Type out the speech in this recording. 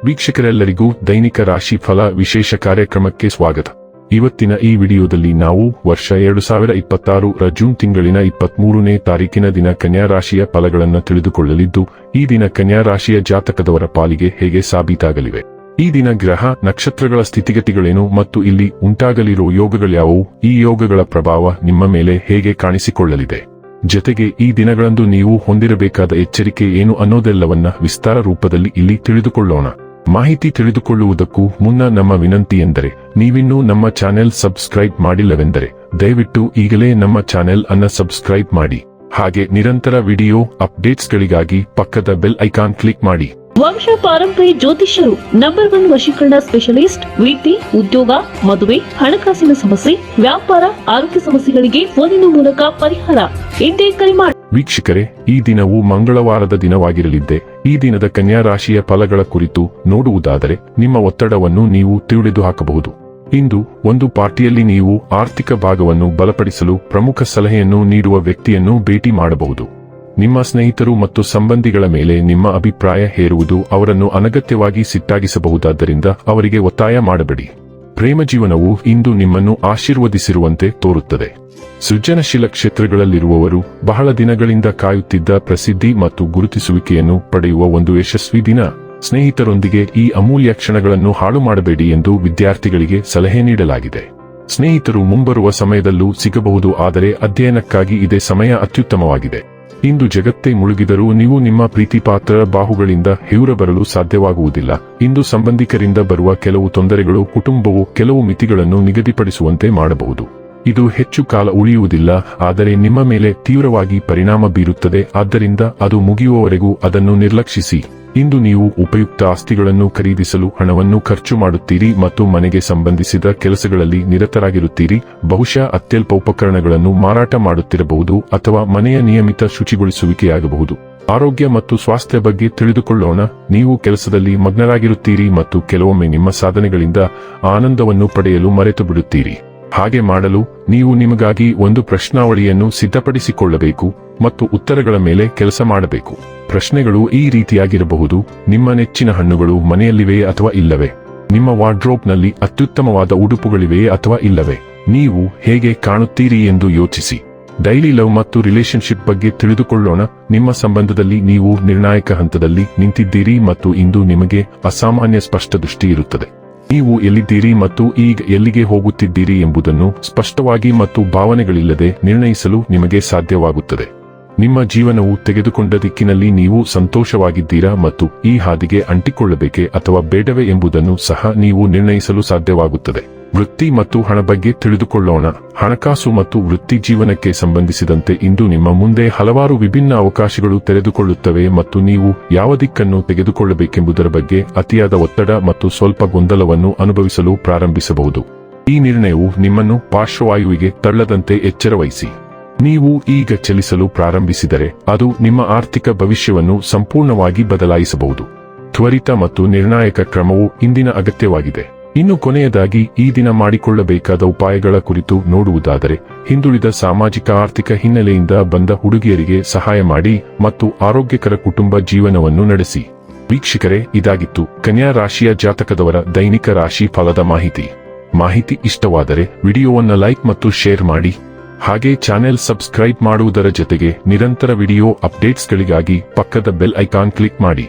ವೀಕ್ಷಕರೆಲ್ಲರಿಗೂ ದೈನಿಕ ರಾಶಿ ಫಲ ವಿಶೇಷ ಕಾರ್ಯಕ್ರಮಕ್ಕೆ ಸ್ವಾಗತ. ಇವತ್ತಿನ ಈ ವಿಡಿಯೋದಲ್ಲಿ ನಾವು ವರ್ಷ 2026 ಜೂನ್ ತಿಂಗಳಿನ 23ನೇ ತಾರೀಕಿನ ದಿನ ಕನ್ಯಾ ರಾಶಿಯ ಫಲಗಳನ್ನು ತಿಳಿದುಕೊಳ್ಳಲಿದ್ದು, ಈ ದಿನ ಕನ್ಯಾ ರಾಶಿಯ ಜಾತಕದವರ ಪಾಲಿಗೆ ಹೇಗೆ ಸಾಬೀತಾಗಲಿವೆ, ಈ ದಿನ ಗ್ರಹ ನಕ್ಷತ್ರಗಳ ಸ್ಥಿತಿಗತಿಗಳೇನು ಮತ್ತು ಇಲ್ಲಿ ಉಂಟಾಗಲಿರುವ ಯೋಗಗಳ್ಯಾವುವು, ಈ ಯೋಗಗಳ ಪ್ರಭಾವ ನಿಮ್ಮ ಮೇಲೆ ಹೇಗೆ ಕಾಣಿಸಿಕೊಳ್ಳಲಿದೆ, ಜೊತೆಗೆ ಈ ದಿನಗಳಂದು ನೀವು ಹೊಂದಿರಬೇಕಾದ ಎಚ್ಚರಿಕೆ ಏನು ಅನ್ನೋದೆಲ್ಲವನ್ನ ವಿಸ್ತಾರ ರೂಪದಲ್ಲಿ ಇಲ್ಲಿ ತಿಳಿದುಕೊಳ್ಳೋಣ. ಮಾಹಿತಿ ತಿಳಿದುಕೊಳ್ಳುವುದಕ್ಕೂ ಮುನ್ನ ನಮ್ಮ ವಿನಂತಿ ಎಂದರೆ, ನೀವಿನ್ನೂ ನಮ್ಮ ಚಾನೆಲ್ ಸಬ್ಸ್ಕ್ರೈಬ್ ಮಾಡಿಲ್ಲವೆಂದರೆ ದಯವಿಟ್ಟು ಈಗಲೇ ನಮ್ಮ ಚಾನೆಲ್ ಅನ್ನ ಸಬ್ಸ್ಕ್ರೈಬ್ ಮಾಡಿ. ಹಾಗೆ ನಿರಂತರ ವಿಡಿಯೋ ಅಪ್ಡೇಟ್ಸ್ಗಳಿಗಾಗಿ ಪಕ್ಕದ ಬೆಲ್ ಐಕಾನ್ ಕ್ಲಿಕ್ ಮಾಡಿ. ವಂಶ ಪಾರಂಪರ್ಯ ಜ್ಯೋತಿಷ್ಯರು ನಂಬರ್ 1 ವಶೀಕರಣ ಸ್ಪೆಷಲಿಸ್ಟ್. ವೃತ್ತಿ, ಉದ್ಯೋಗ, ಮದುವೆ, ಹಣಕಾಸಿನ ಸಮಸ್ಯೆ, ವ್ಯಾಪಾರ, ಆರೋಗ್ಯ ಸಮಸ್ಯೆಗಳಿಗೆ ಫೋನಿನ ಮೂಲಕ ಪರಿಹಾರ. ಇಂದೇ ಕರೆ ಮಾಡಿ. ವೀಕ್ಷಕರೇ, ಈ ದಿನವು ಮಂಗಳವಾರದ ದಿನವಾಗಿರಲಿದ್ದೆ. ಈ ದಿನದ ಕನ್ಯಾ ರಾಶಿಯ ಫಲಗಳ ಕುರಿತು ನೋಡುವುದಾದರೆ, ನಿಮ್ಮ ಒತ್ತಡವನ್ನು ನೀವು ತಿಳಿದು ಹಾಕಬಹುದು. ಇಂದು ಒಂದು ಪಾರ್ಟಿಯಲ್ಲಿ ನೀವು ಆರ್ಥಿಕ ಭಾಗವನ್ನು ಬಲಪಡಿಸಲು ಪ್ರಮುಖ ಸಲಹೆಯನ್ನು ನೀಡುವ ವ್ಯಕ್ತಿಯನ್ನು ಭೇಟಿ ಮಾಡಬಹುದು. ನಿಮ್ಮ ಸ್ನೇಹಿತರು ಮತ್ತು ಸಂಬಂಧಿಗಳ ಮೇಲೆ ನಿಮ್ಮ ಅಭಿಪ್ರಾಯ ಹೇರುವುದು ಅವರನ್ನು ಅನಗತ್ಯವಾಗಿ ಸಿಟ್ಟಾಗಿಸಬಹುದಾದ್ದರಿಂದ ಅವರಿಗೆ ಒತ್ತಾಯ ಮಾಡಬೇಡಿ. ಪ್ರೇಮ ಜೀವನವು ಇಂದು ನಿಮ್ಮನ್ನು ಆಶೀರ್ವದಿಸಿರುವಂತೆ ತೋರುತ್ತದೆ. ಸೃಜನಶೀಲ ಕ್ಷೇತ್ರಗಳಲ್ಲಿರುವವರು ಬಹಳ ದಿನಗಳಿಂದ ಕಾಯುತ್ತಿದ್ದ ಪ್ರಸಿದ್ಧಿ ಮತ್ತು ಗುರುತಿಸುವಿಕೆಯನ್ನು ಪಡೆಯುವ ಒಂದು ಯಶಸ್ವಿ ದಿನ. ಸ್ನೇಹಿತರೊಂದಿಗೆ ಈ ಅಮೂಲ್ಯ ಕ್ಷಣಗಳನ್ನು ಹಾಳು ಮಾಡಬೇಡಿ ಎಂದು ವಿದ್ಯಾರ್ಥಿಗಳಿಗೆ ಸಲಹೆ ನೀಡಲಾಗಿದೆ. ಸ್ನೇಹಿತರು ಮುಂಬರುವ ಸಮಯದಲ್ಲೂ ಸಿಗಬಹುದು, ಆದರೆ ಅಧ್ಯಯನಕ್ಕಾಗಿ ಇದೇ ಸಮಯ ಅತ್ಯುತ್ತಮವಾಗಿದೆ. ಇಂದು ಜಗತ್ತೇ ಮುಳುಗಿದರೂ ನೀವು ನಿಮ್ಮ ಪ್ರೀತಿಪಾತ್ರರ ಬಾಹುಗಳಿಂದ ಹೊರ ಬರಲು ಸಾಧ್ಯವಾಗುವುದಿಲ್ಲ. ಇಂದು ಸಂಬಂಧಿಕರಿಂದ ಬರುವ ಕೆಲವು ತೊಂದರೆಗಳು ಕುಟುಂಬವು ಕೆಲವು ಮಿತಿಗಳನ್ನು ನಿಗದಿಪಡಿಸುವಂತೆ ಮಾಡಬಹುದು. ಇದು ಹೆಚ್ಚು ಕಾಲ ಉಳಿಯುವುದಿಲ್ಲ, ಆದರೆ ನಿಮ್ಮ ಮೇಲೆ ತೀವ್ರವಾಗಿ ಪರಿಣಾಮ ಬೀರುತ್ತದೆ. ಆದ್ದರಿಂದ ಅದು ಮುಗಿಯುವವರೆಗೂ ಅದನ್ನು ನಿರ್ಲಕ್ಷಿಸಿ. ಇಂದು ನೀವು ಉಪಯುಕ್ತ ಆಸ್ತಿಗಳನ್ನು ಖರೀದಿಸಲು ಹಣವನ್ನು ಖರ್ಚು ಮಾಡುತ್ತೀರಿ ಮತ್ತು ಮನೆಗೆ ಸಂಬಂಧಿಸಿದ ಕೆಲಸಗಳಲ್ಲಿ ನಿರತರಾಗಿರುತ್ತೀರಿ. ಬಹುಶಃ ಅತ್ಯಲ್ಪ ಉಪಕರಣಗಳನ್ನು ಮಾರಾಟ ಮಾಡುತ್ತಿರಬಹುದು ಅಥವಾ ಮನೆಯ ನಿಯಮಿತ ಶುಚಿಗೊಳಿಸುವಿಕೆಯಾಗಬಹುದು. ಆರೋಗ್ಯ ಮತ್ತು ಸ್ವಾಸ್ಥ್ಯ ಬಗ್ಗೆ ತಿಳಿದುಕೊಳ್ಳೋಣ. ನೀವು ಕೆಲಸದಲ್ಲಿ ಮಗ್ನರಾಗಿರುತ್ತೀರಿ ಮತ್ತು ಕೆಲವೊಮ್ಮೆ ನಿಮ್ಮ ಸಾಧನೆಗಳಿಂದ ಆನಂದವನ್ನು ಪಡೆಯಲು ಮರೆತು ಬಿಡುತ್ತೀರಿ. ಹಾಗೆ ಮಾಡಲು ನೀವು ನಿಮಗಾಗಿ ಒಂದು ಪ್ರಶ್ನಾವಳಿಯನ್ನು ಸಿದ್ಧಪಡಿಸಿಕೊಳ್ಳಬೇಕು ಮತ್ತು ಉತ್ತರಗಳ ಮೇಲೆ ಕೆಲಸ ಮಾಡಬೇಕು. ಪ್ರಶ್ನೆಗಳು ಈ ರೀತಿಯಾಗಿರಬಹುದು: ನಿಮ್ಮ ನೆಚ್ಚಿನ ಹಣ್ಣುಗಳು ಮನೆಯಲ್ಲಿವೆಯೇ ಅಥವಾ ಇಲ್ಲವೇ? ನಿಮ್ಮ ವಾರ್ಡ್ರೋಬ್ನಲ್ಲಿ ಅತ್ಯುತ್ತಮವಾದ ಉಡುಪುಗಳಿವೆಯೇ ಅಥವಾ ಇಲ್ಲವೇ? ನೀವು ಹೇಗೆ ಕಾಣುತ್ತೀರಿ ಎಂದು ಯೋಚಿಸಿ. ಡೈಲಿ ಲವ್ ಮತ್ತು ರಿಲೇಶನ್ಶಿಪ್ ಬಗ್ಗೆ ತಿಳಿದುಕೊಳ್ಳೋಣ. ನಿಮ್ಮ ಸಂಬಂಧದಲ್ಲಿ ನೀವು ನಿರ್ಣಾಯಕ ಹಂತದಲ್ಲಿ ನಿಂತಿದ್ದೀರಿ ಮತ್ತು ಇಂದು ನಿಮಗೆ ಅಸಾಮಾನ್ಯ ಸ್ಪಷ್ಟ ದೃಷ್ಟಿ ಇರುತ್ತದೆ. ನೀವು ಎಲ್ಲಿದ್ದೀರಿ ಮತ್ತು ಈಗ ಎಲ್ಲಿಗೆ ಹೋಗುತ್ತಿದ್ದೀರಿ ಎಂಬುದನ್ನು ಸ್ಪಷ್ಟವಾಗಿ ಮತ್ತು ಭಾವನೆಗಳಿಲ್ಲದೆ ನಿರ್ಣಯಿಸಲು ನಿಮಗೆ ಸಾಧ್ಯವಾಗುತ್ತದೆ. ನಿಮ್ಮ ಜೀವನವು ತೆಗೆದುಕೊಂಡ ದಿಕ್ಕಿನಲ್ಲಿ ನೀವು ಸಂತೋಷವಾಗಿದ್ದೀರಾ ಮತ್ತು ಈ ಹಾದಿಗೆ ಅಂಟಿಕೊಳ್ಳಬೇಕೆ ಅಥವಾ ಬೇಡವೇ ಎಂಬುದನ್ನು ಸಹ ನೀವು ನಿರ್ಣಯಿಸಲು ಸಾಧ್ಯವಾಗುತ್ತದೆ. ವೃತ್ತಿ ಮತ್ತು ಹಣ ಬಗ್ಗೆ ತಿಳಿದುಕೊಳ್ಳೋಣ. ಹಣಕಾಸು ಮತ್ತು ವೃತ್ತಿ ಜೀವನಕ್ಕೆ ಸಂಬಂಧಿಸಿದಂತೆ ಇಂದು ನಿಮ್ಮ ಮುಂದೆ ಹಲವಾರು ವಿಭಿನ್ನ ಅವಕಾಶಗಳು ತೆರೆದುಕೊಳ್ಳುತ್ತವೆ ಮತ್ತು ನೀವು ಯಾವ ದಿಕ್ಕನ್ನು ತೆಗೆದುಕೊಳ್ಳಬೇಕೆಂಬುದರ ಬಗ್ಗೆ ಅತಿಯಾದ ಒತ್ತಡ ಮತ್ತು ಸ್ವಲ್ಪ ಗೊಂದಲವನ್ನು ಅನುಭವಿಸಲು ಪ್ರಾರಂಭಿಸಬಹುದು. ಈ ನಿರ್ಣಯವು ನಿಮ್ಮನ್ನು ಪಾರ್ಶ್ವವಾಯುವಿಗೆ ತಳ್ಳದಂತೆ ಎಚ್ಚರವಹಿಸಿ. ನೀವು ಈಗ ಚಲಿಸಲು ಪ್ರಾರಂಭಿಸಿದರೆ ಅದು ನಿಮ್ಮ ಆರ್ಥಿಕ ಭವಿಷ್ಯವನ್ನು ಸಂಪೂರ್ಣವಾಗಿ ಬದಲಾಯಿಸಬಹುದು. ತ್ವರಿತ ಮತ್ತು ನಿರ್ಣಾಯಕ ಕ್ರಮವು ಇಂದಿನ ಅಗತ್ಯವಾಗಿದೆ. ಇನ್ನು ಕೊನೆಯದಾಗಿ ಈ ದಿನ ಮಾಡಿಕೊಳ್ಳಬೇಕಾದ ಉಪಾಯಗಳ ಕುರಿತು ನೋಡುವುದಾದರೆ, ಹಿಂದುಳಿದ ಸಾಮಾಜಿಕ ಆರ್ಥಿಕ ಹಿನ್ನೆಲೆಯಿಂದ ಬಂದ ಹುಡುಗಿಯರಿಗೆ ಸಹಾಯ ಮಾಡಿ ಮತ್ತು ಆರೋಗ್ಯಕರ ಕುಟುಂಬ ಜೀವನವನ್ನು ನಡೆಸಿ. ವೀಕ್ಷಕರೇ, ಇದಾಗಿತ್ತು ಕನ್ಯಾ ರಾಶಿಯ ಜಾತಕದವರ ದೈನಿಕ ರಾಶಿ ಫಲದ ಮಾಹಿತಿ ಇಷ್ಟವಾದರೆ ವಿಡಿಯೋವನ್ನು ಲೈಕ್ ಮತ್ತು ಶೇರ್ ಮಾಡಿ. ಹಾಗೆ ಚಾನೆಲ್ ಸಬ್ಸ್ಕ್ರೈಬ್ ಮಾಡುವುದರ ಜೊತೆಗೆ ನಿರಂತರ ವಿಡಿಯೋ ಅಪ್ಡೇಟ್ಸ್ಗಳಿಗಾಗಿ ಪಕ್ಕದ ಬೆಲ್ ಐಕಾನ್ ಕ್ಲಿಕ್ ಮಾಡಿ.